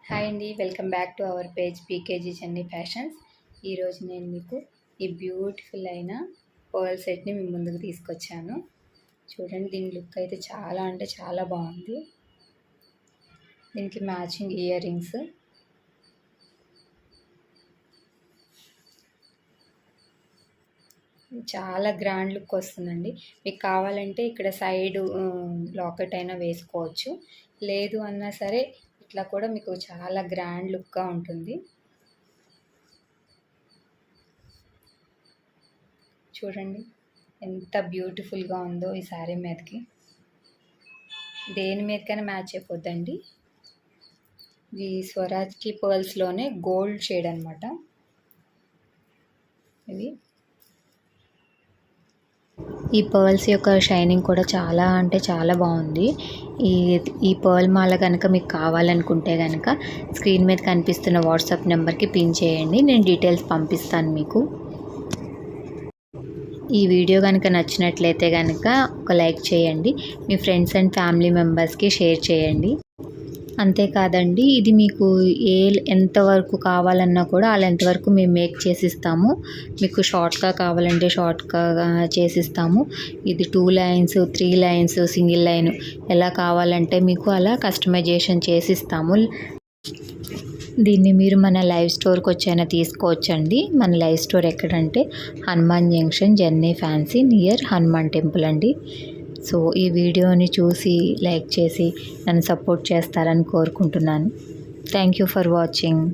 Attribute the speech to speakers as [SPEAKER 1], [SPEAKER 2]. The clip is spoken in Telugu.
[SPEAKER 1] హాయ్ అండి, welcome back to our page pkg Chennai fashions. ఈరోజు నేను మీకు ఈ బ్యూటిఫుల్ అయిన పర్ల్ సెట్ని మీ ముందుకు తీసుకొచ్చాను. చూడండి, దీని లుక్ అయితే చాలా అంటే చాలా బాగుంది. దీనికి మ్యాచింగ్ ఇయర్ రింగ్స్, చాలా గ్రాండ్ లుక్ వస్తుందండి. మీకు కావాలంటే ఇక్కడ సైడ్ లాకెట్ అయినా వేసుకోవచ్చు, లేదు అన్నా సరే ఇట్లా కూడా మీకు చాలా గ్రాండ్ లుక్గా ఉంటుంది. చూడండి ఎంత బ్యూటిఫుల్గా ఉందో ఈ శారీ మీదకి. దేని మీదకైనా మ్యాచ్ అయిపోద్దండి. ఇది స్వరాజ్కి పర్ల్స్లోనే గోల్డ్ షేడ్ అనమాట. ఇది ఈ పర్ల్స్ యొక్క షైనింగ్ కూడా చాలా అంటే చాలా బాగుంది. ఈ పర్ల్ మాల కనుక మీకు కావాలనుకుంటే కనుక స్క్రీన్ మీద కనిపిస్తున్న వాట్సాప్ నెంబర్కి పిన్ చేయండి, నేను డీటెయిల్స్ పంపిస్తాను మీకు. ఈ వీడియో కనుక నచ్చినట్లయితే కనుక ఒక లైక్ చేయండి, మీ ఫ్రెండ్స్ అండ్ ఫ్యామిలీ మెంబర్స్కి షేర్ చేయండి. అంతేకాదండి, ఇది మీకు ఎంతవరకు కావాలన్నా కూడా అలా ఎంతవరకు మేము మేక్ చేసిస్తాము. మీకు షార్ట్గా కావాలంటే షార్ట్గా చేసిస్తాము. ఇది 2 లైన్స్, 3 లైన్స్, సింగిల్ లైన్ ఎలా కావాలంటే మీకు అలా కస్టమైజేషన్ చేసిస్తాము. దీన్ని మీరు మన లైవ్ స్టోర్కి వచ్చైనా తీసుకోవచ్చండి. మన లైవ్ స్టోర్ ఎక్కడంటే Hanuman junction, Chennai fancy near Hanuman temple అండి. సో ఈ వీడియోని చూసి లైక్ చేసి నన్ను సపోర్ట్ చేస్తారని కోరుకుంటున్నాను. Thank you for watching.